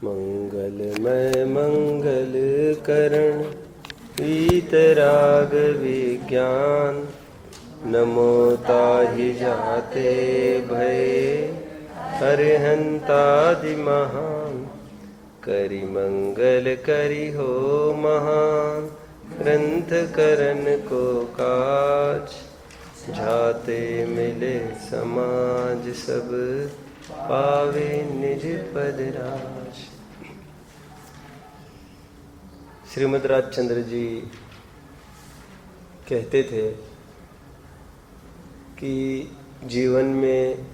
मंगलमय मंगल करण वीतराग विज्ञान, नमो ताहि जाते भय हरिहंतादि महान। करि मंगल करि हो महान, ग्रंथ करन को काज। जाते मिले समाज सब, पावे निज पद राज। श्रीमद् राजचंद्र जी कहते थे कि जीवन में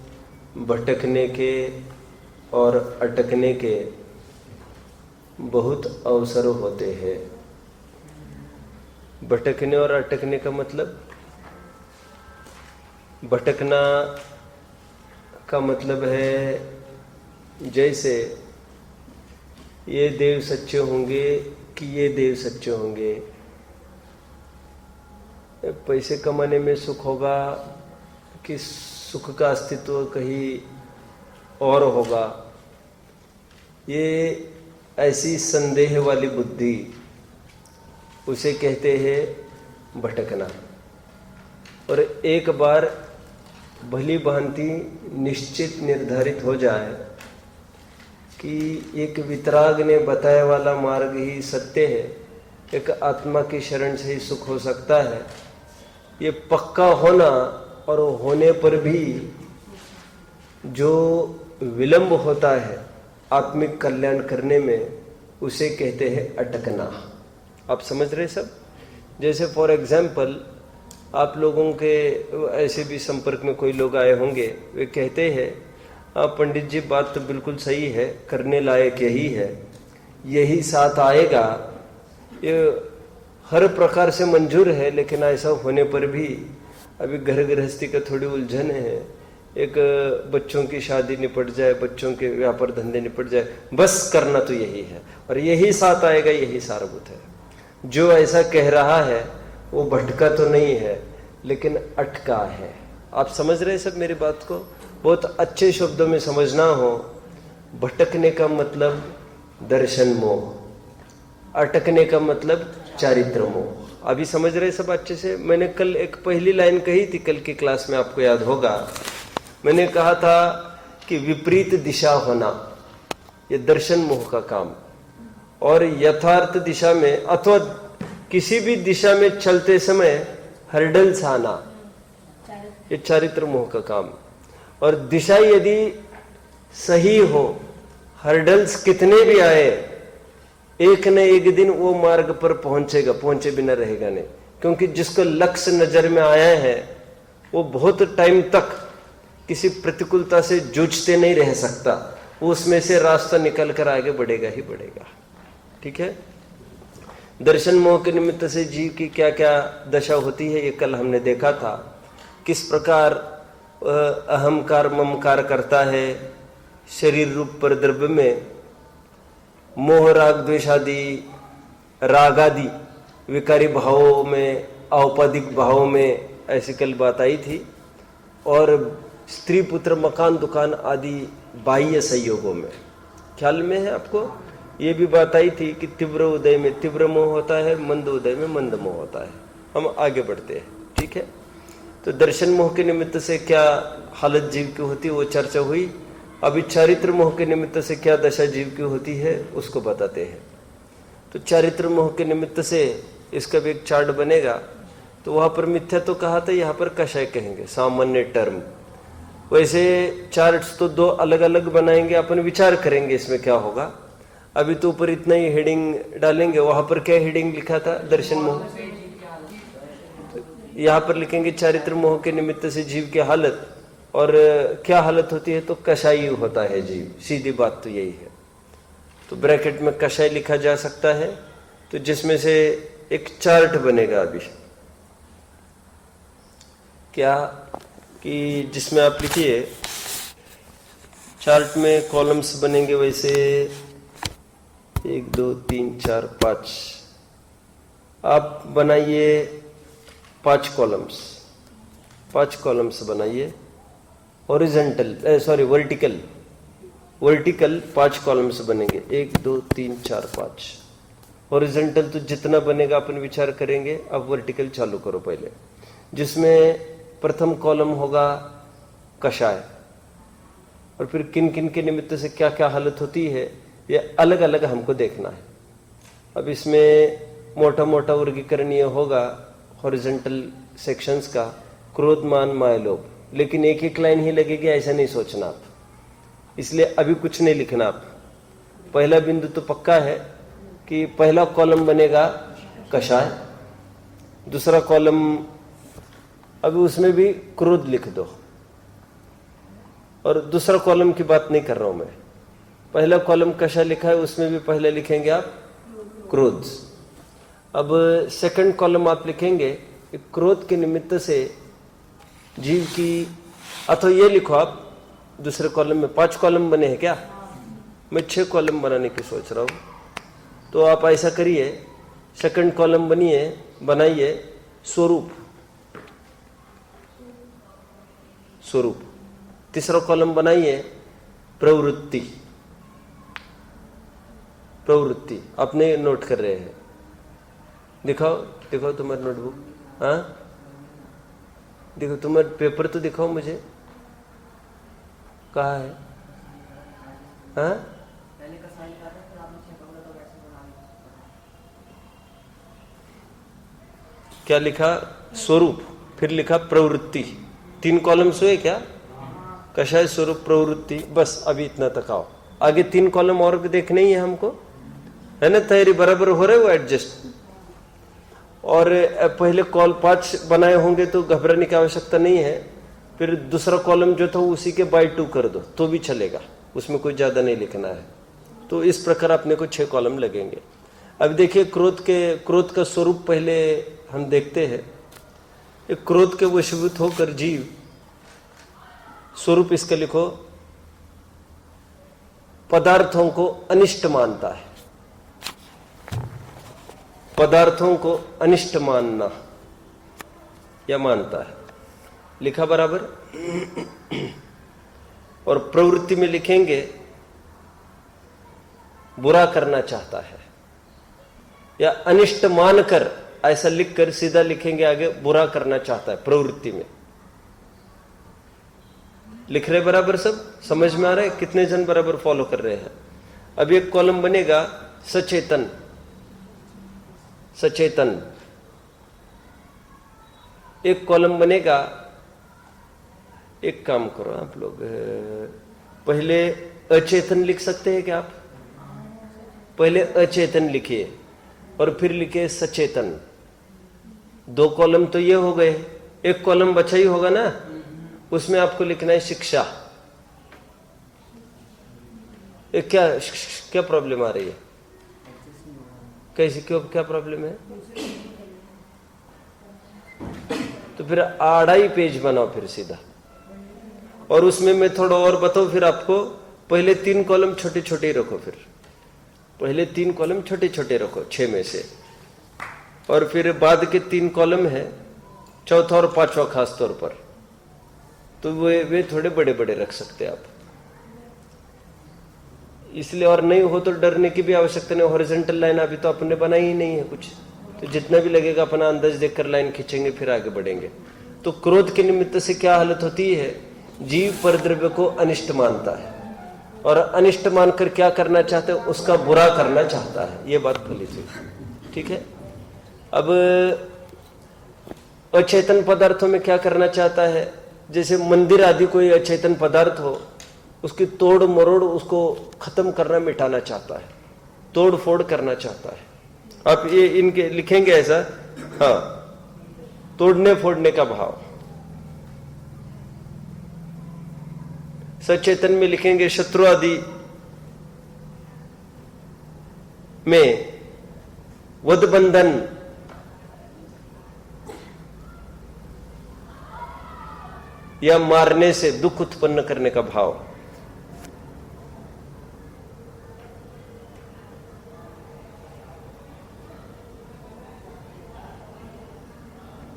भटकने के और अटकने के बहुत अवसर होते हैं। भटकने और अटकने का मतलब, भटकना का मतलब है जैसे ये देव सच्चे होंगे कि ये देव सच्चे होंगे। पैसे कमाने में सुख होगा कि सुख का अस्तित्व कहीं और होगा, ये ऐसी संदेह वाली बुद्धि, उसे कहते हैं भटकना। और एक बार भली भांति निश्चित निर्धारित हो जाए कि एक वितराग ने बताया वाला मार्ग ही सत्य है, एक आत्मा की शरण से ही सुख हो सकता है, ये पक्का होना और होने पर भी जो विलंब होता है आत्मिक कल्याण करने में, उसे कहते हैं अटकना। आप समझ रहे सब? जैसे फॉर एग्जाम्पल, आप लोगों के ऐसे भी संपर्क में कोई लोग आए होंगे, वे कहते हैं पंडित जी बात तो बिल्कुल सही है, करने लायक यही है, यही साथ आएगा, ये हर प्रकार से मंजूर है, लेकिन ऐसा होने पर भी अभी घर गृहस्थी का थोड़ी उलझन है, एक बच्चों की शादी निपट जाए, बच्चों के व्यापार धंधे निपट जाए, बस करना तो यही है और यही साथ आएगा, यही सारभूत है। जो ऐसा कह रहा है वो भटका तो नहीं है, लेकिन अटका है। आप समझ रहे सब मेरी बात को? बहुत अच्छे शब्दों में समझना हो, भटकने का मतलब दर्शन मोह, अटकने का मतलब चारित्र मोह। अभी समझ रहे सब अच्छे से? मैंने कल एक पहली लाइन कही थी, कल की क्लास में आपको याद होगा, मैंने कहा था कि विपरीत दिशा होना ये दर्शन मोह का काम, और यथार्थ दिशा में अथवा किसी भी दिशा में चलते समय हर्डल्स आना, ये चारित्र मोह का काम। और दिशा यदि सही हो, हर्डल्स कितने भी आए, एक न एक दिन वो मार्ग पर पहुंचेगा, पहुंचे बिना रहेगा नहीं। क्योंकि जिसको लक्ष्य नजर में आया है वो बहुत टाइम तक किसी प्रतिकूलता से जूझते नहीं रह सकता, वो उसमें से रास्ता निकल कर आगे बढ़ेगा ही बढ़ेगा। ठीक है? दर्शन मोह के निमित्त से जीव की क्या क्या दशा होती है, ये कल हमने देखा था। किस प्रकार अहंकार ममकार करता है शरीर रूप पर द्रव्य में, मोह राग द्वेषादि रागादि विकारी भावों में, औपाधिक भावों में, ऐसी कल बात आई थी। और स्त्री पुत्र मकान दुकान आदि बाह्य संयोगों में, ख्याल में है आपको? ये भी बात आई थी कि तीव्र उदय में तीव्र मोह होता है, मंद उदय में मंद मोह होता है। हम आगे बढ़ते हैं, ठीक है? तो दर्शन मोह के निमित्त से क्या हालत जीव की होती है वो चर्चा हुई। अभी चारित्र मोह के निमित्त से क्या दशा जीव की होती है उसको बताते हैं। तो चारित्र मोह के निमित्त से इसका भी एक चार्ट बनेगा। तो वहाँ पर मिथ्या तो कहा था, यहाँ पर कषाय कहेंगे, सामान्य टर्म। वैसे चार्ट्स तो दो अलग अलग बनाएंगे, अपन विचार करेंगे इसमें क्या होगा। अभी तो ऊपर इतना ही हेडिंग डालेंगे। वहां पर क्या हेडिंग लिखा था? दर्शन मोह। यहाँ पर लिखेंगे चारित्र मोह के निमित्त से जीव की हालत, और क्या हालत होती है? तो कषायी होता है जीव, सीधी बात तो यही है। तो ब्रैकेट में कषाय लिखा जा सकता है, तो जिसमें से एक चार्ट बनेगा अभी, क्या कि जिसमें आप लिखिए, चार्ट में कॉलम्स बनेंगे वैसे 1 2 3 4 5, आप बनाइए 5 कॉलम्स, 5 कॉलम्स बनाइए, हॉरिजॉन्टल वर्टिकल, वर्टिकल 5 कॉलम्स बनेंगे, 1 2 3 4 5। हॉरिजॉन्टल तो जितना बनेगा अपन विचार करेंगे। अब वर्टिकल चालू करो पहले, जिसमें प्रथम कॉलम होगा कषाय, और फिर किन किन के निमित्त से क्या क्या हालत होती है ये अलग अलग हमको देखना है। अब इसमें मोटा मोटा वर्गीकरण ये होगा हॉरिजॉन्टल सेक्शंस का, क्रोध मान माया लोभ, लेकिन एक एक लाइन ही लगेगी ऐसा नहीं सोचना आप, इसलिए अभी कुछ नहीं लिखना आप। पहला बिंदु तो पक्का है कि पहला कॉलम बनेगा कषाय, दूसरा कॉलम अभी उसमें भी क्रोध लिख दो, और दूसरा कॉलम की बात नहीं कर रहा हूं मैं। पहला कॉलम कषाय लिखा है, उसमें भी पहले लिखेंगे आप क्रोध। अब सेकंड कॉलम आप लिखेंगे क्रोध के निमित्त से जीव की, अथवा ये लिखो आप दूसरे कॉलम में 5 कॉलम बने हैं क्या, मैं 6 कॉलम बनाने की सोच रहा हूं। तो आप ऐसा करिए, सेकंड कॉलम बनाइए स्वरूप, स्वरूप। तीसरा कॉलम बनाइए प्रवृत्ति, प्रवृत्ति। आपने नोट कर रहे हैं, दिखाओ दिखाओ तुम्हारी नोटबुक। हाँ देखो, तुम्हारे पेपर तो दिखाओ मुझे, कहाँ है? हाँ क्या लिखा? स्वरूप, फिर लिखा प्रवृत्ति। 3 कॉलम्स हुए क्या? कषाय, स्वरूप, प्रवृत्ति। बस अभी इतना तक आओ, आगे 3 कॉलम और भी देखने ही है हमको, है ना? तैयारी बराबर हो रहे हो? एडजस्ट। और पहले कॉल 5 बनाए होंगे तो घबराने की आवश्यकता नहीं है। फिर दूसरा कॉलम जो था उसी के बाय 2 कर दो तो भी चलेगा, उसमें कोई ज्यादा नहीं लिखना है। तो इस प्रकार अपने को 6 कॉलम लगेंगे। अब देखिए क्रोध का स्वरूप पहले हम देखते हैं। एक क्रोध के वशीभूत होकर जीव, स्वरूप इसका लिखो, पदार्थों को अनिष्ट मानता है। पदार्थों को अनिष्ट मानना या मानता है, लिखा बराबर। और प्रवृत्ति में लिखेंगे बुरा करना चाहता है, या अनिष्ट मानकर, ऐसा लिखकर सीधा लिखेंगे आगे बुरा करना चाहता है। प्रवृत्ति में लिख रहे बराबर? सब समझ में आ रहा है? कितने जन बराबर फॉलो कर रहे हैं? अब एक कॉलम बनेगा सचेतन, सचेतन। एक कॉलम बनेगा, एक काम करो आप लोग, पहले अचेतन लिख सकते हैं क्या आप? पहले अचेतन लिखिए और फिर लिखिए सचेतन। 2 कॉलम तो ये हो गए, एक कॉलम बचा ही होगा ना, उसमें आपको लिखना है शिक्षा। क्या प्रॉब्लम आ रही है? कैसे, क्यों, क्या प्रॉब्लम है? तो फिर 2.5 पेज बनाओ फिर सीधा, और उसमें मैं थोड़ा और बताऊं फिर आपको। पहले 3 कॉलम छोटे छोटे रखो, फिर पहले 3 कॉलम छोटे छोटे रखो 6 में से, और फिर बाद के 3 कॉलम है, चौथा और 5वां खास तौर पर, तो वे थोड़े बड़े बड़े रख सकते हैं आप। इसलिए, और नहीं हो तो डरने की भी आवश्यकता नहीं। हॉरिजॉन्टल लाइन अभी तो अपने बनाई ही नहीं है कुछ, तो जितना भी लगेगा अपना अंदाज देखकर लाइन खींचेंगे, फिर आगे बढ़ेंगे। तो क्रोध के निमित्त से क्या हालत होती है? जीव परद्रव्य को अनिष्ट मानता है, और अनिष्ट मानकर क्या करना चाहता है? उसका बुरा करना चाहता है। ये बात फलित हुई, ठीक है। अब अचेतन पदार्थों में क्या करना चाहता है? जैसे मंदिर आदि कोई अचेतन पदार्थ हो, उसकी तोड़ मरोड़, उसको खत्म करना, मिटाना चाहता है, तोड़ फोड़ करना चाहता है। आप ये इनके लिखेंगे ऐसा, हाँ, तोड़ने फोड़ने का भाव। सचेतन में लिखेंगे शत्रु आदि में वधबंधन, या मारने से दुख उत्पन्न करने का भाव।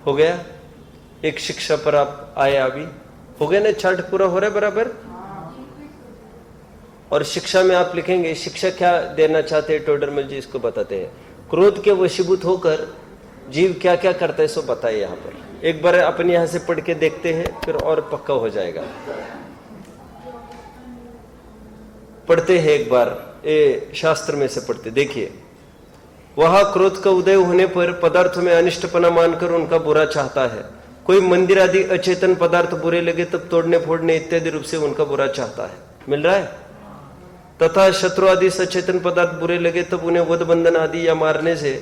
हो गया? एक शिक्षा पर आप आए, अभी हो गया ना? चार्ट पूरा हो रहा है बराबर? और शिक्षा में आप लिखेंगे शिक्षा क्या देना चाहते हैं टोडरमल जी, इसको बताते हैं। क्रोध के वशीभूत होकर जीव क्या क्या करता है सो बताइए यहाँ पर। एक बार अपन यहाँ से पढ़ के देखते हैं, फिर और पक्का हो जाएगा। पढ़ते हैं एक बार, ये शास्त्र में से पढ़ते, देखिए। वह क्रोध का उदय होने पर पदार्थ में अनिष्टपना मानकर उनका बुरा चाहता है। कोई मंदिर आदि अचेतन पदार्थ बुरे लगे तब तोड़ने फोड़ने इत्यादि रूप से उनका बुरा चाहता है। मिल रहा है? तथा शत्रु आदि सचेतन पदार्थ बुरे लगे तब उन्हें वध बंधन आदि या मारने से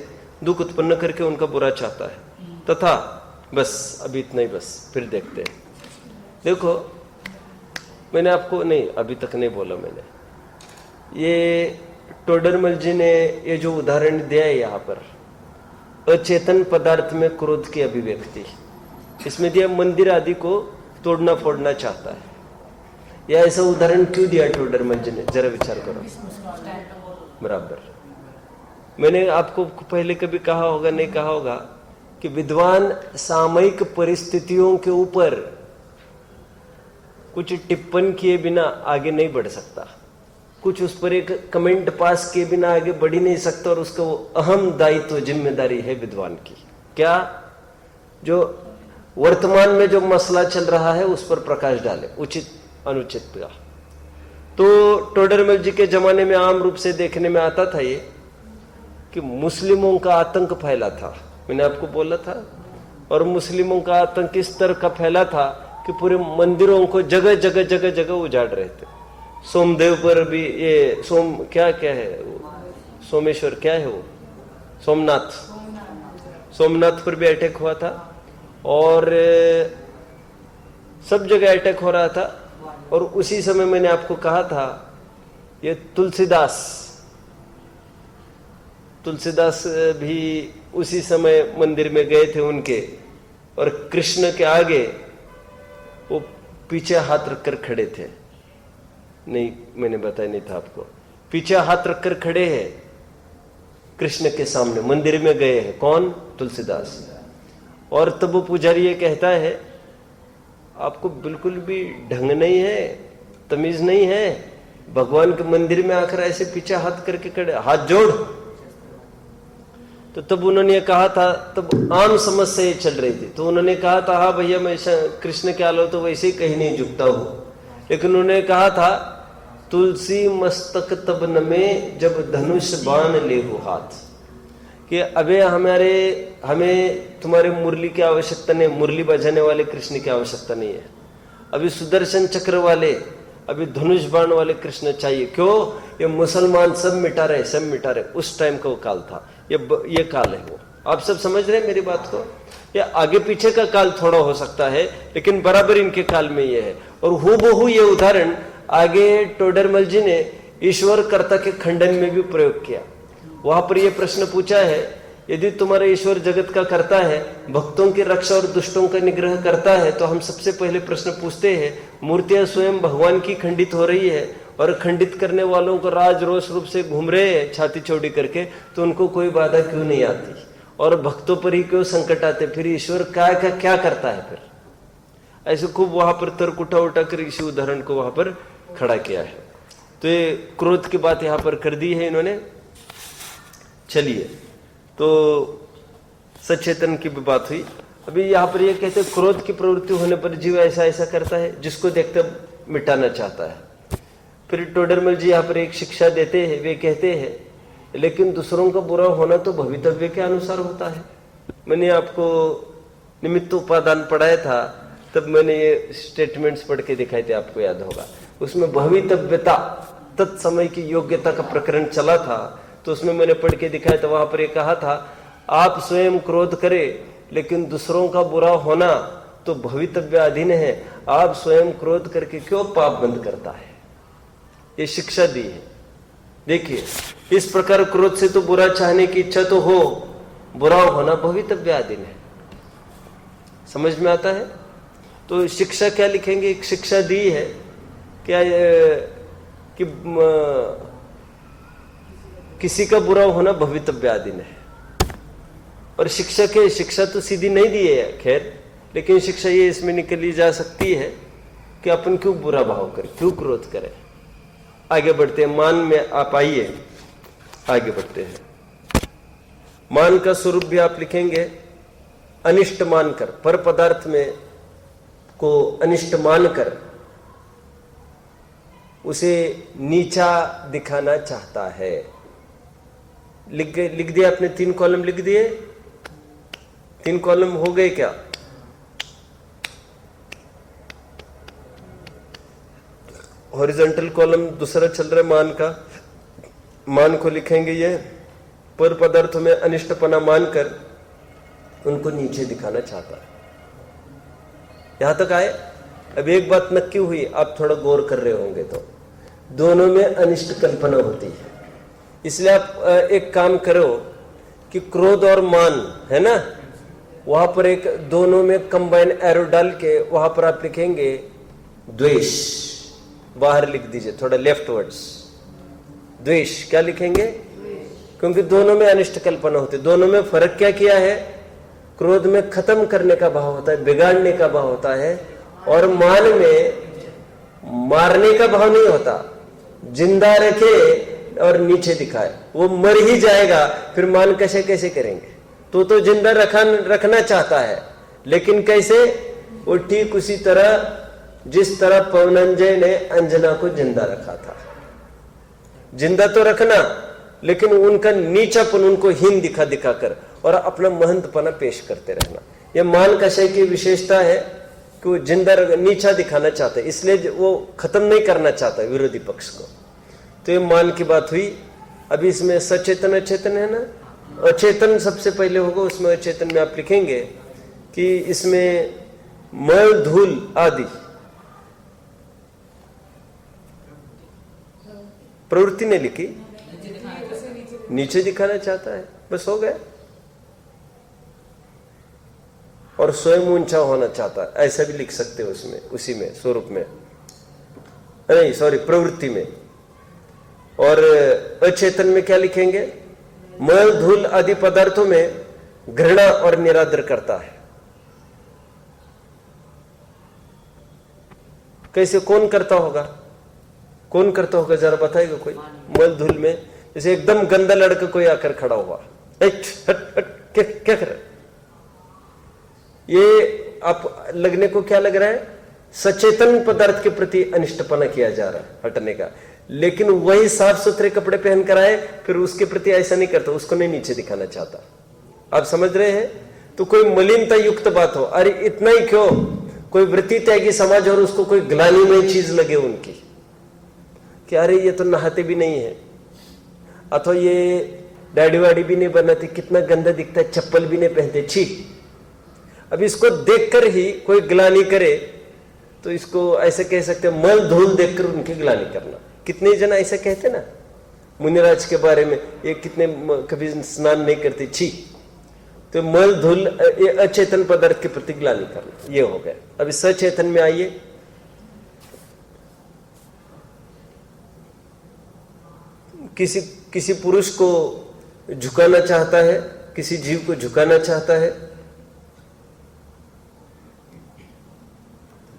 दुख उत्पन्न करके उनका बुरा चाहता है। तथा बस अभी इतना ही, बस फिर देखते हैं। देखो मैंने आपको नहीं, अभी तक नहीं बोला मैंने। ये टोडरमल जी ने ये जो उदाहरण दिया है यहाँ पर, अचेतन पदार्थ में क्रोध की अभिव्यक्ति, इसमें दिया मंदिर आदि को तोड़ना फोड़ना चाहता है। या ऐसा उदाहरण क्यों दिया टोडरमल जी ने, जरा विचार करो। बराबर, मैंने आपको पहले कभी कहा होगा, नहीं कहा होगा, कि विद्वान सामयिक परिस्थितियों के ऊपर कुछ टिप्पण किए बिना आगे नहीं बढ़ सकता, कुछ उस पर एक कमेंट पास किए बिना आगे बढ़ ही नहीं सकता। और उसका वो अहम दायित्व जिम्मेदारी है विद्वान की, क्या, जो वर्तमान में जो मसला चल रहा है उस पर प्रकाश डाले, उचित अनुचित का। तो टोडरमल जी के जमाने में आम रूप से देखने में आता था ये कि मुस्लिमों का आतंक फैला था, मैंने आपको बोला था। और मुस्लिमों का आतंक इस तरह का फैला था कि पूरे मंदिरों को जगह जगह जगह जगह उजाड़ रहे थे। सोमदेव पर भी ये क्या है, सोमेश्वर क्या है वो, सोमनाथ पर भी अटैक हुआ था। और सब जगह अटैक हो रहा था। और उसी समय मैंने आपको कहा था ये तुलसीदास भी उसी समय मंदिर में गए थे उनके, और कृष्ण के आगे वो पीछे हाथ रखकर खड़े थे। नहीं, मैंने बताया नहीं था आपको, पीछे हाथ रखकर खड़े हैं कृष्ण के सामने, मंदिर में गए हैं। कौन? तुलसीदास। और तब वो पुजारी ये कहता है आपको बिल्कुल भी ढंग नहीं है, तमीज नहीं है, भगवान के मंदिर में आकर ऐसे पीछे हाथ करके खड़े, हाथ जोड़। तो तब उन्होंने कहा था, तब आम समस्या ये चल रही थी, तो उन्होंने कहा था हाँ भैया मैं कृष्ण के आलो तो वैसे ही कहीं नहीं झुकता हूं। लेकिन उन्होंने कहा था तुलसी मस्तक तब नमे जब धनुष बाण लेहु हाथ, कि अबे हमें तुम्हारे मुरली की आवश्यकता नहीं, मुरली बजाने वाले कृष्ण की आवश्यकता नहीं है, अभी सुदर्शन चक्र वाले, अभी धनुष बाण वाले कृष्ण चाहिए। क्यों? ये मुसलमान सब मिटा रहे। उस टाइम का वो काल था, ये काल है वो। आप सब समझ रहे हैं मेरी बात को? ये आगे पीछे का काल थोड़ा हो सकता है, लेकिन बराबर इनके काल में ये है। और हूबहू ये उदाहरण आगे टोडरमल जी ने ईश्वर कर्ता के खंडन में भी प्रयोग किया। वहां पर यह प्रश्न पूछा है, यदि तुम्हारा ईश्वर जगत का करता है, भक्तों की रक्षा और दुष्टों का निग्रह करता है, तो हम सबसे पहले प्रश्न पूछते हैं, मूर्तियां स्वयं भगवान की खंडित हो रही है और खंडित करने वालों को राज रोष रूप से घूम रहे हैं छाती चौड़ी करके, तो उनको कोई बाधा क्यों नहीं आती? और भक्तों पर ही क्यों संकट आते? फिर ईश्वर क्या करता है? फिर ऐसे खूब वहां पर तर्क उठा कर इसी उदाहरण को वहां पर खड़ा किया है। तो ये क्रोध की बात यहां पर कर दी है इन्होंने। चलिए, तो सचेतन की भी बात हुई। अभी यहाँ पर ये कहते हैं क्रोध की प्रवृत्ति होने पर जीव ऐसा ऐसा करता है जिसको देखते मिटाना चाहता है। फिर टोडरमल जी यहाँ पर एक शिक्षा देते हैं, वे कहते हैं लेकिन दूसरों का बुरा होना तो भवितव्य के अनुसार होता है। मैंने आपको निमित्त उपादान पढ़ाया था, तब मैंने ये स्टेटमेंट्स पढ़ के दिखाए थे, आपको याद होगा। उसमें भवितव्यता, तत्समय की योग्यता का प्रकरण चला था, तो उसमें मैंने पढ़ के दिखाया था। वहां पर यह कहा था आप स्वयं क्रोध करें, लेकिन दूसरों का बुरा होना तो भवितव्य अधीन है। आप स्वयं क्रोध करके क्यों पाप बंद करता है? ये शिक्षा दी है। देखिए, इस प्रकार क्रोध से तो बुरा चाहने की इच्छा तो हो, बुरा होना भवितव्य अधीन है। समझ में आता है? तो शिक्षा क्या लिखेंगे? एक शिक्षा दी है क्या कि किसी का बुरा होना भवितव्याधीन है। और शिक्षा तो सीधी नहीं दी है खैर, लेकिन शिक्षा ये इसमें निकली जा सकती है कि अपन क्यों बुरा भाव करें, क्यों क्रोध करें। आगे बढ़ते हैं। मान में आप आइए, आगे बढ़ते हैं। मान का स्वरूप भी आप लिखेंगे अनिष्ट मानकर, पर पदार्थ में को अनिष्ट मानकर उसे नीचा दिखाना चाहता है। लिख दिया आपने, 3 कॉलम लिख दिए। 3 कॉलम हो गए क्या? हॉरिजॉन्टल कॉलम दूसरा चल रहा है मान का। मान को लिखेंगे ये पर पदार्थों में अनिष्टपना मानकर उनको नीचे दिखाना चाहता है। यहां तक आए? अब एक बात नक्की हुई, आप थोड़ा गौर कर रहे होंगे तो दोनों में अनिष्ट कल्पना होती है। इसलिए आप एक काम करो कि क्रोध और मान है ना, वहां पर एक दोनों में कंबाइन एरो डाल के वहां पर आप लिखेंगे द्वेष। बाहर लिख दीजिए थोड़ा लेफ्टवर्ड्स, द्वेष। क्या लिखेंगे? क्योंकि दोनों में अनिष्ट कल्पना होती है। दोनों में फर्क क्या किया है? क्रोध में खत्म करने का भाव होता है, बिगाड़ने का भाव होता है, और मान में मारने का भाव नहीं होता। जिंदा रखे और नीचे दिखाए, वो मर ही जाएगा, फिर मान कैसे कैसे करेंगे? तो जिंदा रखना चाहता है, लेकिन कैसे? वो ठीक उसी तरह जिस तरह पवनंजय ने अंजना को जिंदा रखा था। जिंदा तो रखना, लेकिन उनका नीचापन, उनको हीन दिखा दिखा कर और अपना महंतपना पेश करते रहना। यह मान कषय की विशेषता है कि वो जिंदा नीचा दिखाना चाहता है, इसलिए वो खत्म नहीं करना चाहता विरोधी पक्ष को। तो ये मान की बात हुई। अभी इसमें सचेतन अचेतन है ना, अचेतन सबसे पहले होगा। उसमें अचेतन में आप लिखेंगे कि इसमें मल धूल आदि प्रवृत्ति ने लिखी, नीचे दिखाना चाहता है, बस हो गया। और स्वयं ऊंचा होना चाहता है, ऐसा भी लिख सकते हो उसमें, उसी में स्वरूप में, नहीं सॉरी प्रवृत्ति में। और अचेतन में क्या लिखेंगे? मल धूल आदि पदार्थों में घृणा और निरादर करता है। कैसे, कौन करता होगा? कौन करता होगा जरा बताएगा कोई? मल धूल में जैसे एकदम गंदा लड़का कोई आकर खड़ा हुआ, हट हट हट, क्या कर रहा है? ये आप लगने को क्या लग रहा है? सचेतन पदार्थ के प्रति अनिष्टपना किया जा रहा है, हटने का। लेकिन वही साफ सुथरे कपड़े पहन कर आए, फिर उसके प्रति ऐसा नहीं करता, उसको नहीं नीचे दिखाना चाहता। आप समझ रहे हैं? तो कोई मलिनता युक्त बात हो, अरे इतना ही क्यों, कोई वृत्ति त्यागी समाज और उसको कोई ग्लानिमय चीज लगे उनकी कि अरे ये तो नहाते भी नहीं है, अथवा ये दाढ़ी वाड़ी भी नहीं बनाते, कितना गंदा दिखता है, चप्पल भी नहीं पहनते, छी। अब इसको देखकर ही कोई ग्लानि करे तो इसको ऐसे कह सकते हैं, मल धूल देखकर उनकी ग्लानि करना। कितने जन ऐसा कहते ना मुनिराज के बारे में, ये कितने कभी स्नान नहीं करते, छी। तो मल धूल, ये अचेतन पदार्थ के प्रति ग्लानि करना, ये हो गया। अभी सचेतन में आइए। किसी पुरुष को झुकाना चाहता है, किसी जीव को झुकाना चाहता है,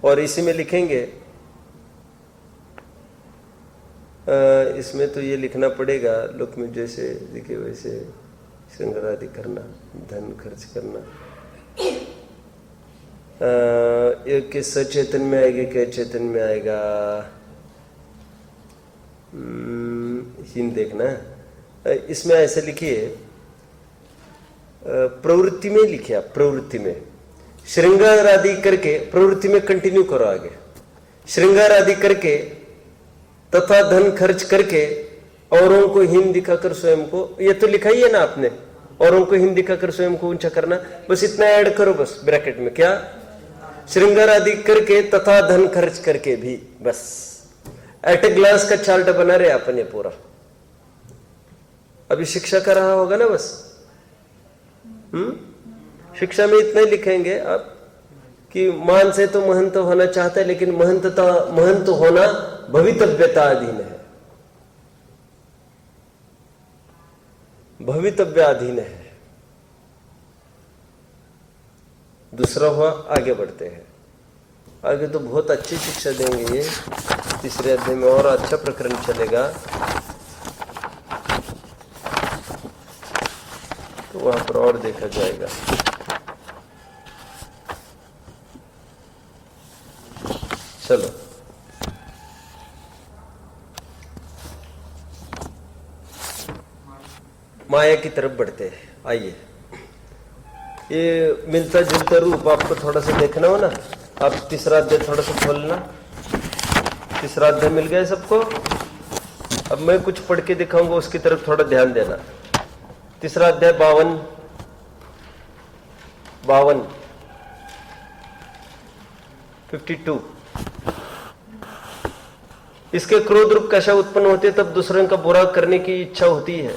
और इसी में लिखेंगे, इसमें तो ये लिखना पड़ेगा, लोक में जैसे लिखे वैसे श्रृंगार आदि करना, धन खर्च करना। एक के सचेतन में आएगा, क्या चेतन में आएगा? हीन देखना। इसमें ऐसे लिखिए, प्रवृत्ति में लिखिए आप, प्रवृत्ति में श्रृंगार आदि करके, प्रवृत्ति में कंटिन्यू करो आगे, श्रृंगार आदि करके तथा धन खर्च करके औरों को हीन दिखाकर स्वयं को, ये तो लिखा ही है ना आपने, औरों को हीन दिखाकर स्वयं को ऊंचा करना, बस इतना ऐड करो बस ब्रैकेट में, क्या? श्रृंगार आदि करके तथा धन खर्च करके भी, बस एट ए ग्लास का चार्ट बना रहे अपन ये पूरा। अभी शिक्षा कर रहा होगा ना बस। शिक्षा में इतना ही लिखेंगे आप कि मान से तो महंत होना चाहता है, लेकिन महंत होना भवितव्यता अधीन है, भवितव्याधीन है। दूसरा हुआ, आगे बढ़ते हैं। आगे तो बहुत अच्छी शिक्षा देंगे ये, तीसरे अध्याय में और अच्छा प्रकरण चलेगा, तो वहां पर और देखा जाएगा। चलो माया की तरफ बढ़ते हैं। आइए, ये मिलता जुलता रूप आपको थोड़ा सा देखना हो ना, आप तीसरा अध्याय थोड़ा सा खोलना। तीसरा अध्याय मिल गया सबको? अब मैं कुछ पढ़ के दिखाऊंगा, उसकी तरफ थोड़ा ध्यान देना। तीसरा अध्याय 52 इसके क्रोध रूप कशा उत्पन्न होते हैं, तब दूसरों का बुरा करने की इच्छा होती है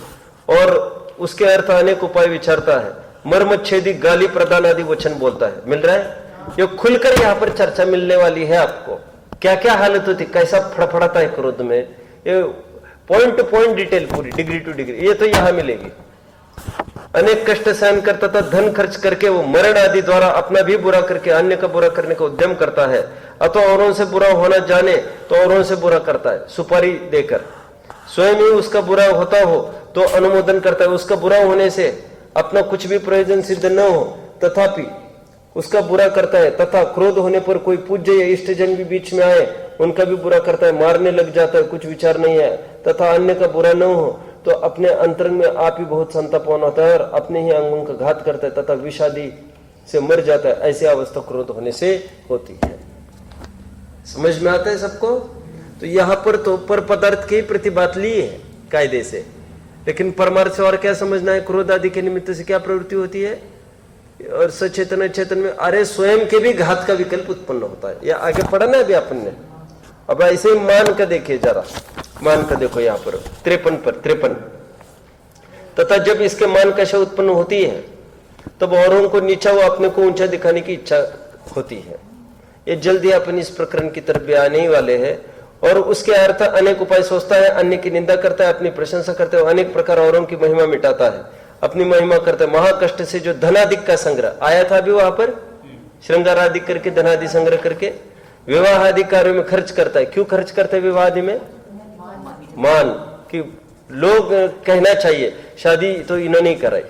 और उसके अर्थ अनेक उपाय विचारता है, मर्मच्छेदी गाली प्रदान आदि वचन बोलता है। मिल रहा है? ये खुलकर यहाँ पर चर्चा मिलने वाली है आपको, क्या क्या हालत होती, कैसा फड़फड़ाता है क्रोध में, ये पॉइंट टू पॉइंट डिटेल पूरी, डिग्री टू डिग्री, ये तो यहाँ मिलेगी। अनेक कष्ट सहन करता था, धन खर्च करके वो मरण आदि द्वारा अपना भी बुरा करके अन्य का बुरा करने का उद्यम करता है, अथवा औरों से बुरा होना जाने तो औरों से बुरा करता है, सुपारी देकर। स्वयं ही उसका बुरा होता हो तो अनुमोदन करता है, उसका बुरा होने से अपना कुछ भी प्रयोजन सिद्ध न हो तथापि उसका बुरा करता है, तथा क्रोध होने पर कोई पूज्य या इष्टजन भी बीच में आए उनका भी बुरा करता है, मारने लग जाता है, कुछ विचार नहीं है, तथा अन्य का बुरा न हो तो अपने अंतरंग में आप ही बहुत संतापन होता है और अपने ही अंगों का घात करता है तथा विषादी से मर जाता है। ऐसी अवस्था क्रोध होने से होती है। समझ में आता है सबको? तो यहाँ पर तो पर पदार्थ की प्रतिबात ली है कायदे से, लेकिन परमार्थ से और क्या समझना है? क्रोध आदि के निमित्त से क्या प्रवृत्ति होती है और सचेतन चेतन में अरे स्वयं के भी घात का विकल्प उत्पन्न होता है। या आगे पढ़ा ना अभी अपन ने, अब ऐसे ही मान का देखिए जरा, मान का देखो यहाँ पर 53 तथा जब इसके मान कशा उत्पन्न होती है तब औरों को नीचा व अपने को ऊंचा दिखाने की इच्छा होती है। ये जल्दी अपन इस प्रकरण की तरफ भी आने ही वाले हैं। और उसके अर्थ अनेक उपाय सोचता है, अन्य की निंदा करता है, अपनी प्रशंसा करता है, अनेक प्रकार औरों की महिमा मिटाता है, अपनी महिमा करता है। महाकष्ट से जो धनादिक का संग्रह आया था अभी वहां पर, श्रृंगार आदि करके धनादि संग्रह करके विवाह आदि कार्यों में खर्च करता है। क्यों खर्च करता है विवाह आदि में? मान कि लोग कहना चाहिए शादी तो इन्होंने ही कराई,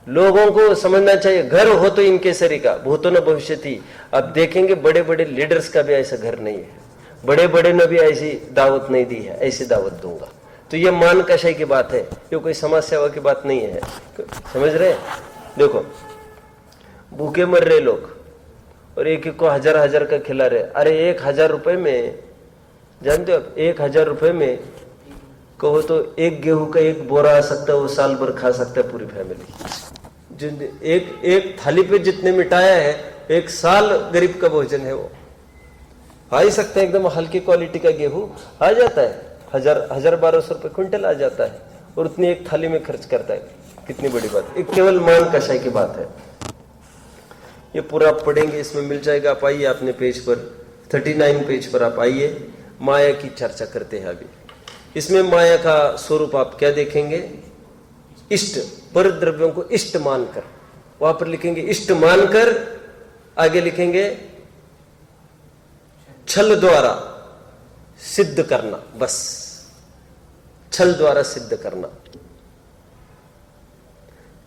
लोगों को समझना चाहिए घर हो तो इनके सरी का, भूतो न भविष्य थी। अब देखेंगे बड़े बड़े लीडर्स का भी ऐसा घर नहीं है, बड़े बड़े ने भी ऐसी दावत नहीं दी है, ऐसी दावत दूंगा। तो ये मान कशाई की बात है, ये कोई समाज सेवा की बात नहीं है। समझ रहे? देखो भूखे मर रहे लोग और एक को हजार का खिला रहे। अरे 1000 रुपए में, जानते हो 1000 रुपए में कहो तो एक गेहूं का एक बोरा आ सकता है, वो साल भर खा सकता है पूरी फैमिली। जो एक थाली पे जितने मिटाया है, एक साल गरीब का भोजन है वो आ ही सकता है। एकदम हल्की क्वालिटी का गेहूं आ जाता है, 1200 रुपए क्विंटल आ जाता है, और उतनी एक थाली में खर्च करता है। कितनी बड़ी बात है, केवल मान कषाय की बात है। ये पूरा पढ़ेंगे, इसमें मिल जाएगा। आप आइए अपने पेज पर 39 पेज पर आप आइए, माया की चर्चा करते हैं अभी। इसमें माया का स्वरूप आप क्या देखेंगे? इष्ट, पर द्रव्यों को इष्ट मानकर, वहां पर लिखेंगे इष्ट मानकर, आगे लिखेंगे छल द्वारा सिद्ध करना, बस छल द्वारा सिद्ध करना।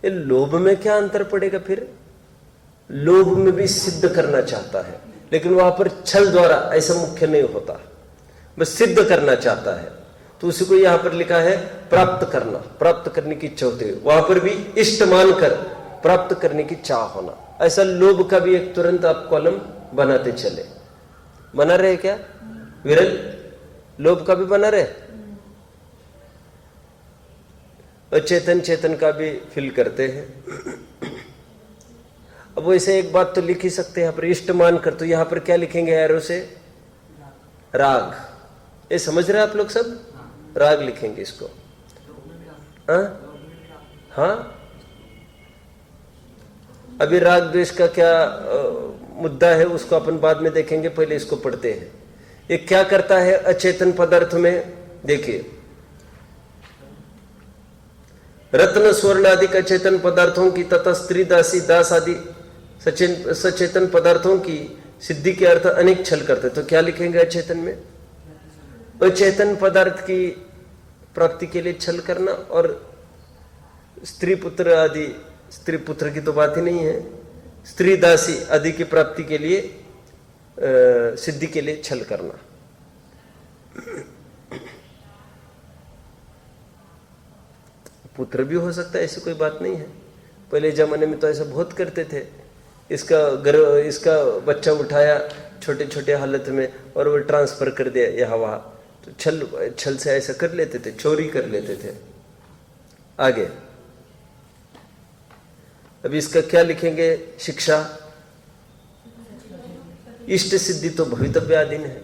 ये लोभ में क्या अंतर पड़ेगा फिर? लोभ में भी सिद्ध करना चाहता है, लेकिन वहां पर छल द्वारा ऐसा मुख्य नहीं होता, बस सिद्ध करना चाहता है। तो उसी को यहां पर लिखा है प्राप्त करना, प्राप्त करने की इच्छा होती है। वहां पर भी इष्ट मानकर प्राप्त करने की चाह होना। ऐसा लोभ का भी एक तुरंत आप कॉलम बनाते चले। बना रहे क्या विरल? लोभ का भी बना रहे, अचेतन चेतन का भी फिल करते हैं। अब वैसे एक बात तो लिख ही सकते हैं यहाँ पर, इष्ट मानकर। तो यहाँ पर क्या लिखेंगे एरो से? राग। ये समझ रहे आप लोग सब? राग लिखेंगे इसको। हाँ, अभी राग द्वेष का क्या मुद्दा है उसको अपन बाद में देखेंगे, पहले इसको पढ़ते हैं। ये क्या करता है अचेतन पदार्थ में? देखिए, रत्न स्वर्ण आदि अचेतन पदार्थों की तथा स्त्री दासी दास आदि सचेतन पदार्थों की सिद्धि के अर्थ अनेक छल करते, तो क्या लिखेंगे अचेतन में? अचेतन पदार्थ की प्राप्ति के लिए छल करना, और स्त्री पुत्र आदि, स्त्री पुत्र की तो बात ही नहीं है, स्त्री दासी आदि की प्राप्ति के लिए सिद्धि के लिए छल करना। पुत्र भी हो सकता है, ऐसी कोई बात नहीं है। पहले जमाने में तो ऐसा बहुत करते थे। इसका बच्चा उठाया छोटे छोटे हालत में और वो ट्रांसफर कर दिया यहाँ वहाँ, तो छल से ऐसा कर लेते थे, चोरी कर लेते थे। आगे अभी इसका क्या लिखेंगे? शिक्षा इष्ट सिद्धि तो भवितव्याधीन है,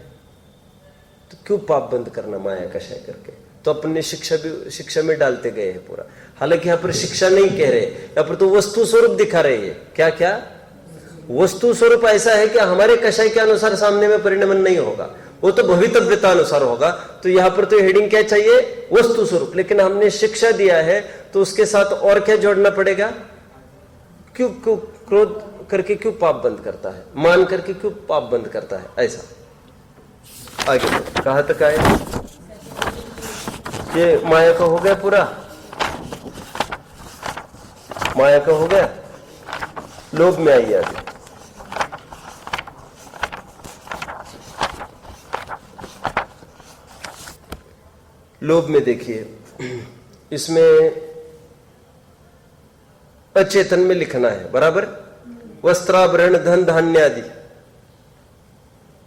तो क्यों पाप बंद करना माया कषय करके? तो अपने शिक्षा में डालते गए हैं पूरा। हालांकि यहाँ पर शिक्षा नहीं कह रहे, यहाँ पर तो वस्तु स्वरूप दिखा रहे हैं। क्या क्या वस्तु स्वरूप ऐसा है कि हमारे कषय के अनुसार सामने में परिणमन नहीं होगा, वो तो भवितव्यता अनुसार होगा। तो यहाँ पर तो हेडिंग क्या चाहिए? वस्तु स्वरूप। लेकिन हमने शिक्षा दिया है तो उसके साथ और क्या जोड़ना पड़ेगा? क्यों क्रोध करके क्यों पाप बंद करता है, मान करके क्यों पाप बंद करता है, ऐसा। आगे कहाँ तक आए? ये माया का हो गया पूरा, माया का हो गया। लोभ में आइए आगे। लोभ में देखिए, इसमें अचेतन में लिखना है बराबर। वस्त्राभरण धन धान्य आदि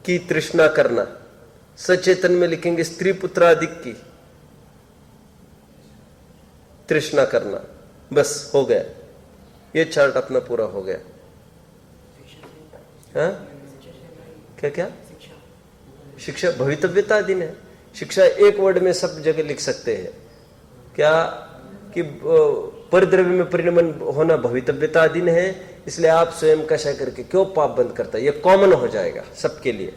की तृष्णा करना। सचेतन में लिखेंगे स्त्री पुत्र आदि की तृष्णा करना। बस हो गया, ये चार्ट अपना पूरा हो गया। हाँ क्या क्या? शिक्षा भवितव्यताधीन है। शिक्षा एक वर्ड में सब जगह लिख सकते हैं। क्या कि परद्रव्य में परिणमन होना भवितव्यताधीन है, इसलिए आप स्वयं कषय करके क्यों पाप बंद करता है, ये कॉमन हो जाएगा सबके लिए।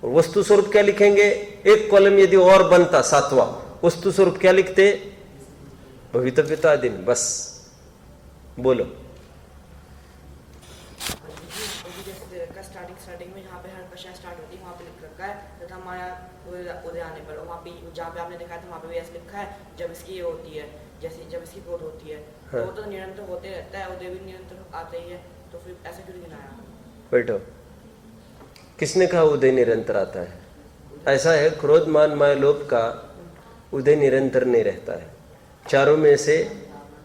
और वस्तु स्वरूप क्या लिखेंगे? एक कॉलम यदि और बनता सातवां, वस्तु स्वरूप क्या लिखते? भवितव्यताधीन। बस बोलो। स्टार्टिंग में जहाँ पे हर कषाय स्टार्ट होती है वहाँ पे लिख रखा है तथा माया उदय आने पर, वहाँ पे जहाँ पे आपने दिखाया था वहाँ पे भी ऐसा लिखा है जब इसकी ये होती है, जैसे जब इसकी ग्रोथ होती है। हाँ। वो तो निरंतर होते रहता है, उदय भी निरंतर आता ही है, तो फिर ऐसा क्यों गिनाया? बैठो, किसने कहा उदय निरंतर आता है? ऐसा है, क्रोध मान माया लोभ का उदय निरंतर नहीं रहता है। चारों में से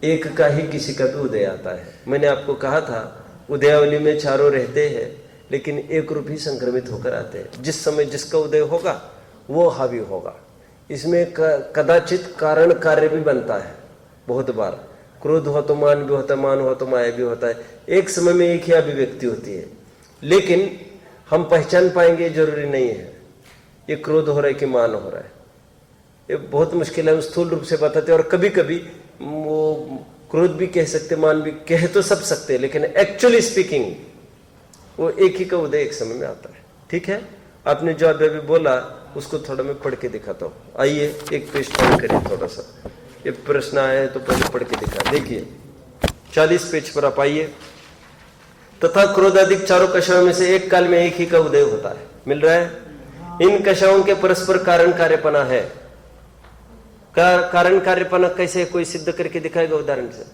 एक का ही किसी का भी उदय आता है। मैंने आपको कहा था उदयावली में चारों रहते हैं, लेकिन एक रूप ही संक्रमित होकर आते हैं। जिस समय जिसका उदय होगा वो हावी होगा। इसमें कदाचित कारण कार्य भी बनता है। बहुत बार क्रोध हो तो मान भी होता है, मान हो तो माया भी होता है। एक समय में एक ही अभिव्यक्ति होती है, लेकिन हम पहचान पाएंगे जरूरी नहीं है ये क्रोध हो रहा है कि मान हो रहा है। ये बहुत मुश्किल है, हम स्थूल रूप से बताते हैं। और कभी कभी वो क्रोध भी कह सकते, मान भी कह तो सब सकते हैं, लेकिन एक्चुअली स्पीकिंग वो एक ही का उदय एक समय में आता है। ठीक है, आपने जो अभी बोला उसको थोड़ा मैं पढ़ के दिखाता हूँ। आइए एक पेज टर्न करिए थोड़ा सा। ये प्रश्न आया तो पहले पढ़ के दिखा। देखिए 40 पेज पर आप आइए। तथा क्रोधाधिक चारों कषयों में से एक काल में एक ही का उदय होता है। मिल रहा है? इन कषयों के परस्पर कारण कार्यपना है। कारण कार्यपना कैसे? कोई सिद्ध करके दिखाएगा? उदाहरण से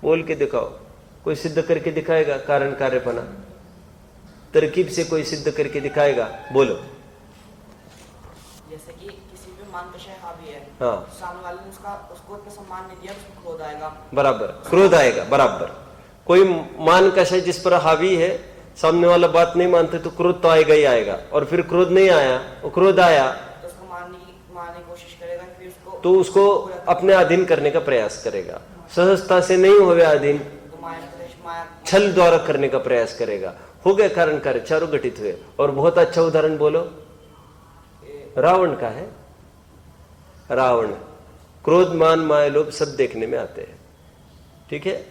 बोल के दिखाओ। कोई सिद्ध करके दिखाएगा? कारण कार्यपना तरकीब से कोई सिद्ध करके दिखाएगा? बोलो। जैसे कि किसी पे मान कषय हावी है, हाँ, सामने वाले ने उसको इतना सम्मान नहीं दिया, उसको क्रोध आएगा। बराबर, क्रोध आएगा। बराबर, कोई मान कषय जिस पर हावी है, सामने वाला बात नहीं मानते तो क्रोध तो आएगा ही आएगा। और फिर क्रोध नहीं आया, वो क्रोध आया तो उसको मारने की कोशिश करेगा, फिर उसको अपने अधीन करने का प्रयास करेगा। सहजता से नहीं होवे अधीन, छल द्वारा करने का प्रयास करेगा। हो गया कारण कार्य, चारों घटित हुए। और बहुत अच्छा उदाहरण बोलो, रावण का है। रावण क्रोध मान माया लोभ सब देखने में आते हैं। ठीक है,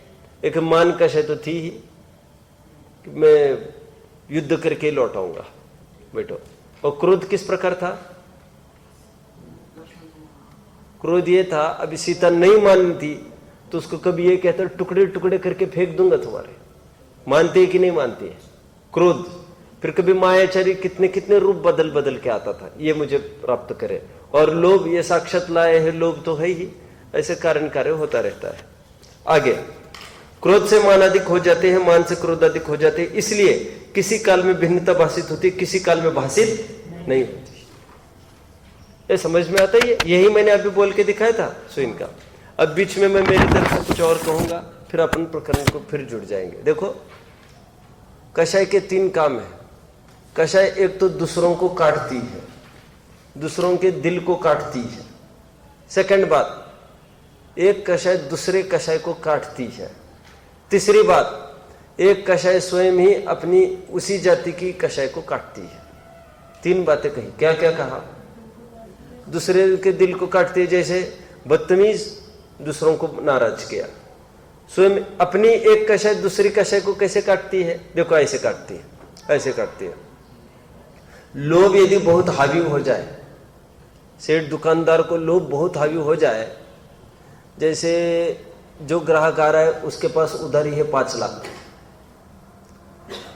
एक मान कषय तो थी ही कि मैं युद्ध करके लौटाऊंगा बेटो। और क्रोध किस प्रकार था? क्रोध ये था, अभी सीता नहीं मानती तो उसको कभी ये कहता टुकड़े टुकड़े करके फेंक दूंगा तुम्हारे। मानते है कि नहीं मानती है? क्रोध, फिर कभी मायाचारी कितने कितने रूप बदल बदल के आता था, ये मुझे प्राप्त करे। और लोभ, ये साक्षात लाए है, लोभ तो है ही, ऐसे कारण कार्य होता रहता है। आगे, क्रोध से मान अधिक हो जाते हैं, मान से क्रोध अधिक हो जाते हैं, इसलिए किसी काल में भिन्नता भाषित होती है, किसी काल में भाषित नहीं होती। ये समझ में आता है? यही मैंने अभी बोल के दिखाया था सुइन का। अब बीच में मैं मेरी तरफ से कुछ और कहूंगा, फिर अपन प्रकरण को फिर जुड़ जाएंगे। देखो, कषाय के 3 काम है। कषाय एक तो दूसरों को काटती है, दूसरों के दिल को काटती है। सेकंड बात, एक कषाय दूसरे कषाय को काटती है। तीसरी बात, एक कषाय स्वयं ही अपनी उसी जाति की कषाय को काटती है। 3 बातें कही। क्या क्या कहा? दूसरे के दिल को काटती है, जैसे बदतमीज दूसरों को नाराज किया। स्वयं अपनी एक कषाय दूसरी कषाय को कैसे काटती है? देखो, ऐसे काटती है, ऐसे काटती है। लोभ यदि बहुत हावी हो जाए, सेठ दुकानदार को लोभ बहुत हावी हो जाए, जैसे जो ग्राहक आ रहा है उसके पास उधारी है 5 लाख,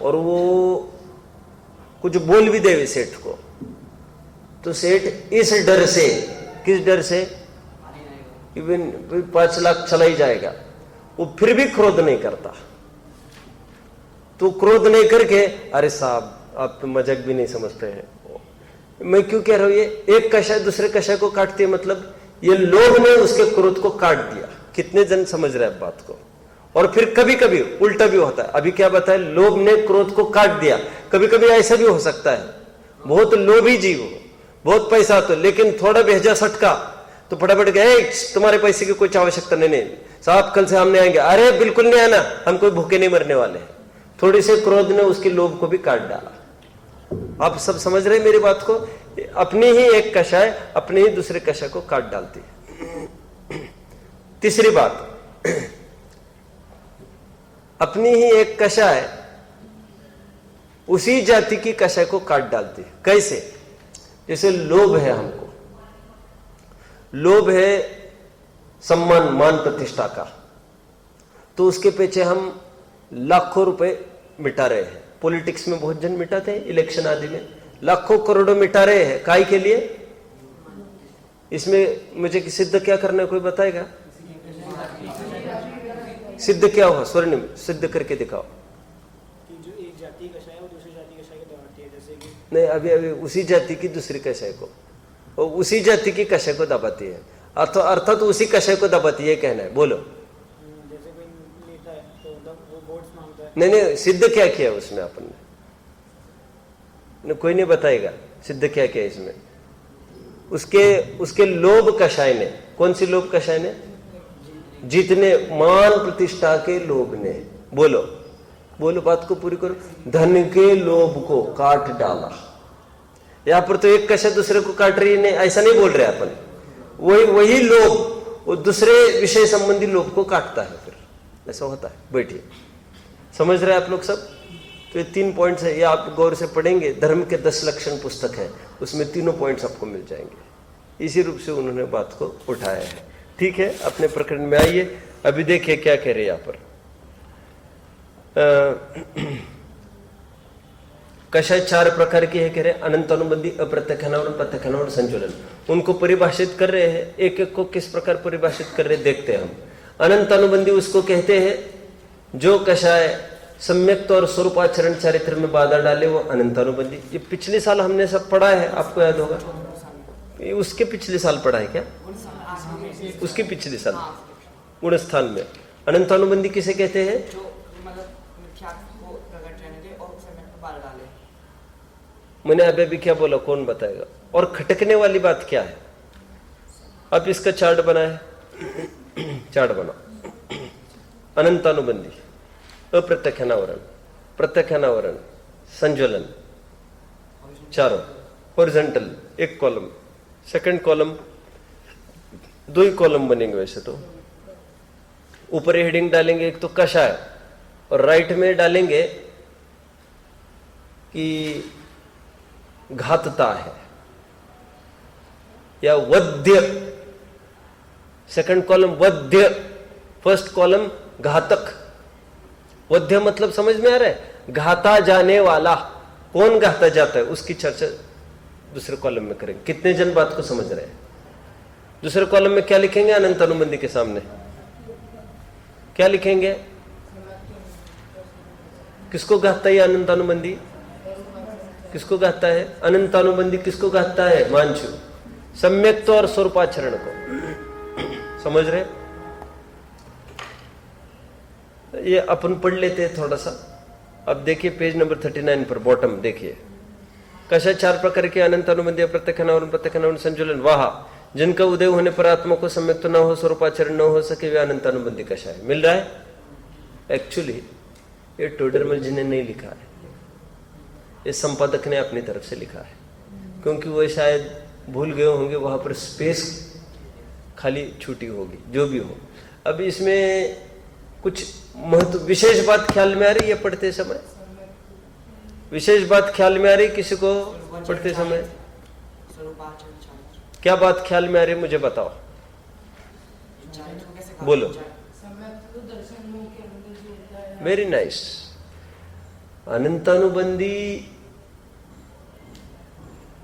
और वो कुछ बोल भी देवे सेठ को, तो सेठ इस डर से, किस डर से, इवन 5 लाख चला ही जाएगा, वो फिर भी क्रोध नहीं करता। तो क्रोध नहीं करके, अरे साहब आप तो मजाक भी नहीं समझते हैं, मैं क्यों कह रहा हूं, ये एक कषाय दूसरे कषाय को काटती है, मतलब ये लोभ ने उसके क्रोध को काट दिया। कितने जन समझ रहे हैं बात को? और फिर कभी कभी उल्टा भी होता है। अभी क्या बताया? लोभ ने क्रोध को काट दिया। कभी कभी ऐसा भी हो सकता है, बहुत लोभी जीव, बहुत पैसा तो, लेकिन थोड़ा भेजा सटका तो फटाफट गए, तुम्हारे पैसे की कुछ आवश्यकता नहीं साहब, कल से हम नहीं आएंगे। अरे बिल्कुल नहीं आना, हम कोई भूखे नहीं मरने वाले हैं। थोड़ी से क्रोध ने उसके लोभ को भी काट डाला। आप सब समझ रहे हैं मेरी बात को? अपनी ही एक कषाय अपने ही दूसरे कषाय को काट डालती है। तीसरी बात, अपनी ही एक कषाय उसी जाति की कषाय को काट डालती है। कैसे? जैसे लोभ है, हमको लोभ है सम्मान, मान प्रतिष्ठा का, तो उसके पीछे हम लाखों रुपए मिटा रहे हैं। पॉलिटिक्स में बहुत जन मिटाते हैं, इलेक्शन आदि में लाखों करोड़ों मिटा रहे हैं। काय के लिए? इसमें मुझे सिद्ध क्या करना है, कोई बताएगा? सिद्ध क्या हुआ? स्वर्णिम सिद्ध करके दिखाओ। कि जो एक जाति कषाय है वो दूसरी जाति कषाय को दबाती है, जैसे कि नहीं, अभी उसी जाति की दूसरी कषाय को, और उसी जाति की कषाय को दबाती है, अर्थात उसी कषाय को दबाती है, कहना है। बोलो। जैसे कोई नेता है तो वो वोट्स मांगता है। नहीं, सिद्ध क्या किया उसमें अपन ने? कोई नहीं बताएगा सिद्ध क्या किया इसमें। उसके लोभ कषाय ने, कौन सी लोभ कषाय ने? जीतने, मान प्रतिष्ठा के लोभ ने। बोलो बोलो, बात को पूरी करो। धन के लोभ को काट डाला। यहां पर तो एक कषाय दूसरे को काट रही है, नहीं ऐसा नहीं बोल रहे अपन। वही लोभ वो दूसरे विषय संबंधी लोभ को काटता है, फिर ऐसा होता है। बैठिए, समझ रहे हैं आप लोग सब? तो ये 3 पॉइंट्स है, ये आप गौर से पढ़ेंगे। धर्म के 10 लक्षण पुस्तक है, उसमें तीनों पॉइंट्स आपको मिल जाएंगे। इसी रूप से उन्होंने बात को उठाया है। ठीक है, अपने प्रकरण में आइए। अभी देखिए क्या कह रहे हैं यहाँ पर। कषाय 4 प्रकार की है, कह रहे अनंत अनुबंधी, अप्रत्यक्षानावरण, प्रत्यक्षानावरण, संचलन। उनको परिभाषित कर रहे हैं, एक एक को किस प्रकार परिभाषित कर रहे देखते हैं हम। अनंत अनुबंधी उसको कहते हैं जो कषाय सम्यक्त और स्वरूपाचरण चारित्र में बाधा डाले, वो अनंत अनुबंधी। ये पिछले साल हमने सब पढ़ा है, आपको याद होगा। उसके पिछले साल पढ़ा है क्या? उसके पिछले साल गुण स्थान में अनंत अनुबंधी किसे कहते हैं? जो मतलब मिथ्या को प्रकट रहने दे और उसे में बाल डाले। मैंने अभी क्या बोला, कौन बताएगा? और खटकने वाली बात क्या है? अब इसका चार्ट बनाए, चार्ट बनाओ। अनंतानुबंधी, अप्रत्यक्षानावरण, प्रत्यक्षानावरण, संज्वलन, चारों हॉरिजॉन्टल, एक कॉलम, सेकंड कॉलम, 2 ही कॉलम बनेंगे वैसे तो। ऊपर हेडिंग डालेंगे एक तो कषाय, और राइट में डालेंगे कि घातता है या वध्य। सेकंड कॉलम वध्य, फर्स्ट कॉलम घातक। वध्य मतलब समझ में आ रहा है? घाता जाने वाला, कौन घाता जाता है उसकी चर्चा दूसरे कॉलम में करेंगे। कितने जन बात को समझ रहे हैं? दूसरे कॉलम में क्या लिखेंगे अनंत अनुबंधी के सामने? क्या लिखेंगे? किसको घातता है अनंत अनुबंधी? किसको घातता है अनंत अनुबंधी? किसको घातता है मांचू? सम्यक्त और स्वरूपाचरण को। समझ रहे? ये अपन पढ़ लेते हैं थोड़ा सा। अब देखिए पेज नंबर 39 पर बॉटम देखिए। कशा चार प्रकार के अनंत अनुबंधी अप्रत्यक्ष अनावरण प्रत्यक्ष अनावरण संजुलन वाह जिनका उदय होने पर आत्मा को सम्यक्त न हो स्वरूपाचरण न हो सके वे अनंत अनुबंधी कशा है। मिल रहा है? एक्चुअली ये टोडरमल जी ने नहीं लिखा है, ये संपादक ने अपनी तरफ से लिखा है, क्योंकि वो शायद भूल गए होंगे, वहां पर स्पेस खाली छूटी होगी, जो भी हो। अब इसमें कुछ महत्व विशेष बात ख्याल में आ रही है पढ़ते समय? विशेष बात ख्याल में आ रही किसी को पढ़ते समय? क्या बात ख्याल में आ रही है मुझे बताओ, बोलो। Very nice. अनंतानुबंधी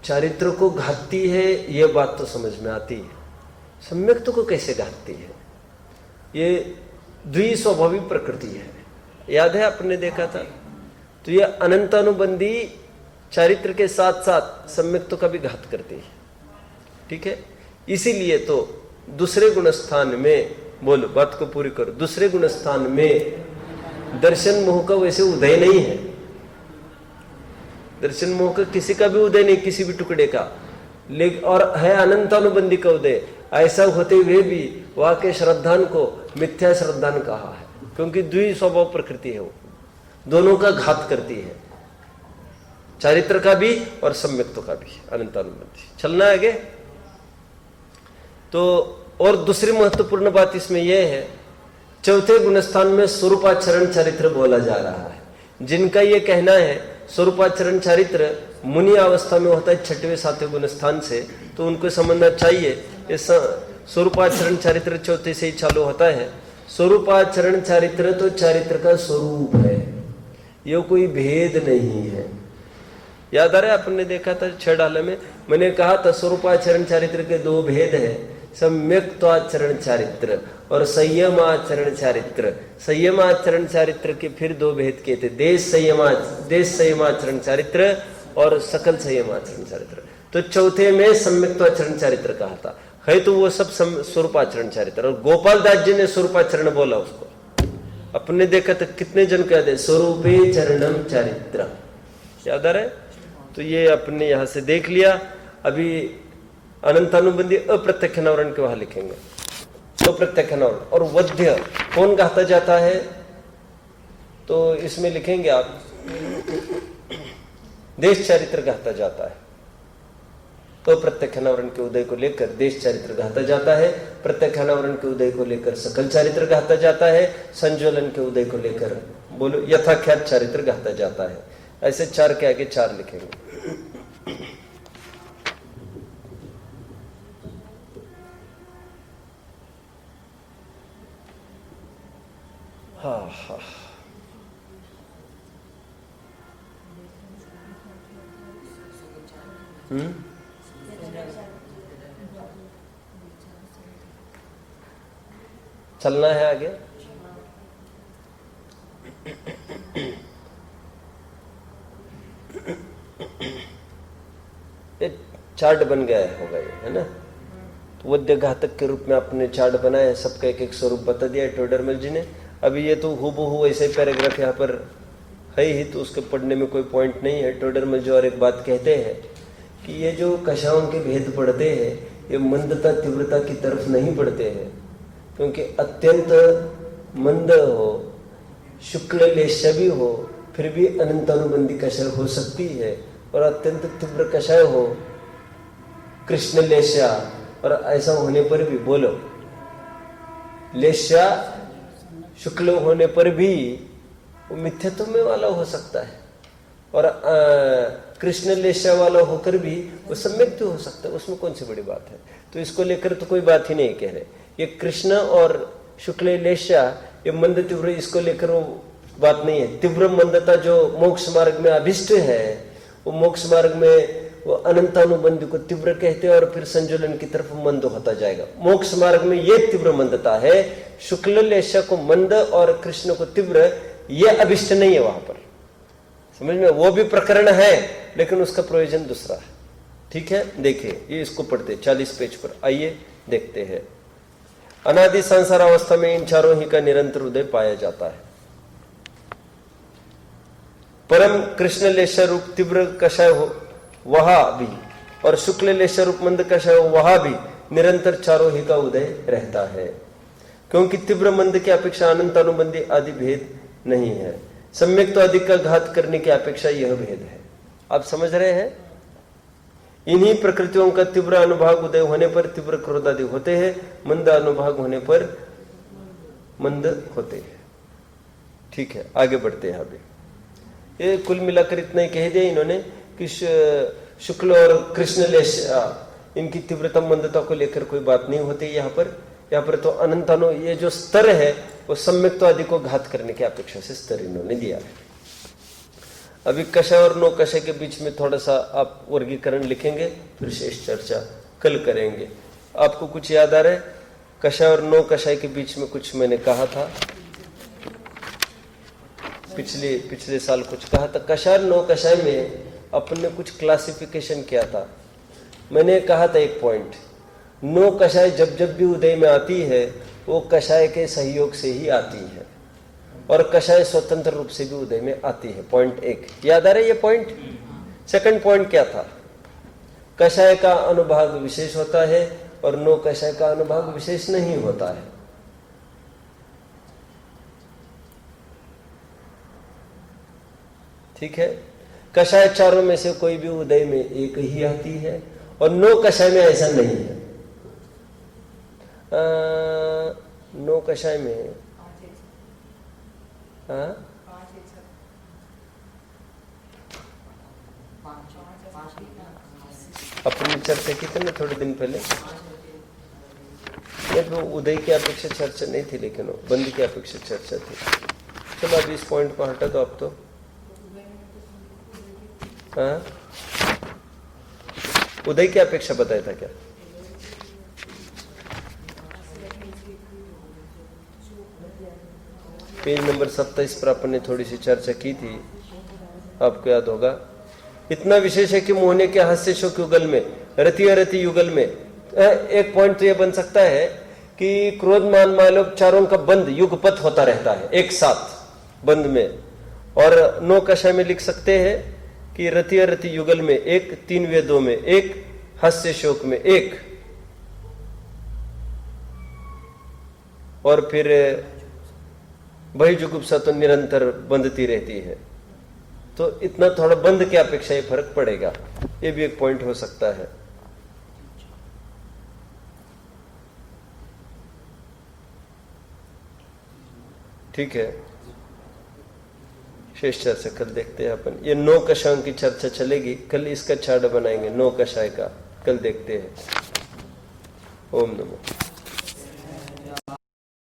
चारित्र को घातती है, ये बात तो समझ में आती है। सम्यक्त को कैसे घातती है? ये द्विस्वभावी प्रकृति है, याद है आपने देखा था। तो ये अनंतानुबंधी चारित्र के साथ साथ सम्यक्त का भी घात करती है, ठीक है। इसीलिए तो दूसरे गुणस्थान में, बोलो बात को पूरी करो, दूसरे गुणस्थान में दर्शन मोह का वैसे उदय नहीं है। दर्शन मोह का किसी का भी उदय नहीं, किसी भी टुकड़े का, लेकिन और है अनंतानुबंधी का उदय। ऐसा होते हुए भी वहां के श्रद्धान को मिथ्या श्रद्धान कहा है, क्योंकि द्विस्वभाव प्रकृति है, वो दोनों का घात करती है, चारित्र का भी और सम्यक्तों का भी। अनंतानुबंधी चलना है आगे। तो और दूसरी महत्वपूर्ण बात इसमें यह है, चौथे गुणस्थान में स्वरूपाचरण चारित्र बोला जा रहा है। जिनका यह कहना है स्वरूपाचरण चारित्र मुनि अवस्था में होता है 6वें 7वें गुणस्थान से, तो उनको समझना चाहिए इस स्वरूपाचरण चारित्र चौथे से ही चालू होता है। स्वरूपाचरण चारित्र तो चारित्र का स्वरूप है, ये कोई भेद नहीं है। याद आ रहा है, आपने देखा था 6 डाला में मैंने कहा था स्वरूपाचरण चारित्र के 2 भेद है, सम्यक्त्वाचरण चारित्र और संयमाचरण चारित्र। संयमाचरण चारित्र के फिर 2 भेद किए थे, देश संयमाचरण चारित्र और सकल संयमाचरण चारित्र। तो चौथे में सम्यक्त्वाचरण चारित्र कहा था, है तो वो सब स्वरूपाचरण चारित्र। और गोपाल दास जी ने स्वरूपाचरण बोला उसको, अपने देखा था कितने जन को याद है, स्वरूपे चरणम चारित्र, याद आ रहा है। तो ये अपने यहां से देख लिया। अभी अनंतानुबंधी अप्रत्यक्ष अनावरण के वहां लिखेंगे, अप्रत्यक्ष अनावरण। और वध्य कौन गाता जाता है, तो इसमें लिखेंगे आप देश चारित्र गाता जाता है। तो प्रत्यक्ष अनावरण के उदय को लेकर देश चारित्र गाता जाता है, प्रत्यक्ष अनावरण के उदय को लेकर सकल चारित्र गाता जाता है, संज्वलन के उदय को लेकर बोलो यथाख्यात चारित्र गाता जाता है। ऐसे 4 के आगे 4 लिखेंगे। हाँ हाँ, चलना है आगे। एक चार्ट बन गया होगा ये, है ना। तो वध्य घातक के रूप में आपने चार्ट बनाया, सबका एक एक स्वरूप बता दिया टोडरमल जी ने। अभी ये तो हूबहू ऐसे पैराग्राफ यहाँ पर है ही, तो उसके पढ़ने में कोई पॉइंट नहीं है। टोडरमल जी और एक बात कहते हैं कि ये जो कशाओं के भेद पढ़ते हैं, ये मंदता तीव्रता की तरफ नहीं पढ़ते हैं, क्योंकि अत्यंत मंद हो, शुक्ल लेश्य भी हो, फिर भी अनंतानुबंधी कषाय हो सकती है, और अत्यंत तीव्र कषाय हो कृष्ण लेश्या, और ऐसा होने पर भी बोलो लेश्या शुक्ल होने पर भी वो मिथ्यत्व में वाला हो सकता है, और कृष्ण लेश्या वाला होकर भी वो सम्यक्त हो सकता है, उसमें कौन सी बड़ी बात है। तो इसको लेकर तो कोई बात ही नहीं कह रहे। ये कृष्ण और शुक्ल लेश्या, ये मंद तीव्र, इसको लेकर वो बात नहीं है। तीव्र मंदता जो मोक्ष मार्ग में अभिष्ट है, वो मोक्ष मार्ग में वो अनंतानुबंध को तीव्र कहते हैं और फिर संजुलन की तरफ मंद होता जाएगा। मोक्ष मार्ग में ये तीव्र मंदता है। शुक्ल लेश को मंद और कृष्ण को तीव्र, ये अभिष्ट नहीं है वहां पर, समझ में। वो भी प्रकरण है लेकिन उसका प्रयोजन दूसरा है। ठीक है, देखिए ये इसको पढ़ते 40 पेज पर, आइए देखते हैं। अनादि संसार अवस्था में इन चारों ही का निरंतर उदय पाया जाता है। परम कृष्ण लेश रूप तीव्र कषाय हो वहां भी, और शुक्ल लेश रूप मंद कषाय हो वहां भी निरंतर चारों ही का उदय रहता है, क्योंकि तीव्र मंद की अपेक्षा अनंत अनुबंधी आदि भेद नहीं है। सम्यक तो अधिक का घात करने की अपेक्षा यह भेद है। आप समझ रहे हैं? इन्हीं प्रकृतियों का तीव्र अनुभाग उदय होने पर तीव्र क्रोध आदि होते हैं, मंद अनुभाग होने पर मंद होते हैं। ठीक है, आगे बढ़ते हैं। अभी ये कुल मिलाकर इतना ही कह दिया इन्होंने कि शुक्ल और कृष्ण लेश इनकी तीव्रता मंदता को लेकर कोई बात नहीं होती। यहाँ पर तो अनंतानो ये जो स्तर है वो सम्यक तो आदि को घात करने की अपेक्षा से स्तर इन्होंने दिया है। अभी कषाय और नो कषाय के बीच में थोड़ा सा आप वर्गीकरण लिखेंगे, फिर शेष चर्चा कल करेंगे। आपको कुछ याद आ रहा है? कषाय और नो कषाय के बीच में कुछ मैंने कहा था, पिछले साल कुछ कहा था। कषाय नो कषाय में अपने कुछ क्लासिफिकेशन किया था। मैंने कहा था एक पॉइंट, नो कषाय जब भी उदय में आती है वो कषाय के सहयोग से ही आती है, और कषाय स्वतंत्र रूप से भी उदय में आती है। पॉइंट 1 याद आ रहा है ये पॉइंट? सेकंड पॉइंट क्या था? कषाय का अनुभाग विशेष होता है और नो कषाय का अनुभाग विशेष नहीं होता है। ठीक है, कषाय चारों में से कोई भी उदय में एक ही आती है, और नो कषाय में ऐसा नहीं है। नो कषाय में अपनी चर्चा की थी ना थोड़े दिन पहले, तो उदय की अपेक्षा चर्चा नहीं थी, लेकिन बंद की अपेक्षा चर्चा थी। चलो अभी इस पॉइंट को हटा दो आप तो। उदय की अपेक्षा बताया था क्या? पेज नंबर 27 पर अपन ने थोड़ी सी चर्चा की थी, आपको याद होगा। इतना विशेष है कि मोहने के हास्य शोक युगल में, रति अरति युगल में एक पॉइंट तो यह बन सकता है कि क्रोध मान मालोक चारों का बंद युगपथ होता रहता है एक साथ बंद में। और नो कषाय में लिख सकते हैं कि रति अरति युगल में एक, 3 वेदों में एक, हास्य शोक में एक, और फिर वही जुगुप्सा तो निरंतर बंधती रहती है। तो इतना थोड़ा बंद की अपेक्षा ये फर्क पड़ेगा, ये भी एक पॉइंट हो सकता है। ठीक है, शेष चर्चा कल देखते हैं अपन। ये नो कषाय की चर्चा चलेगी कल, इसका चार्ट बनाएंगे नो कषाय का, कल देखते हैं। ओम नमो।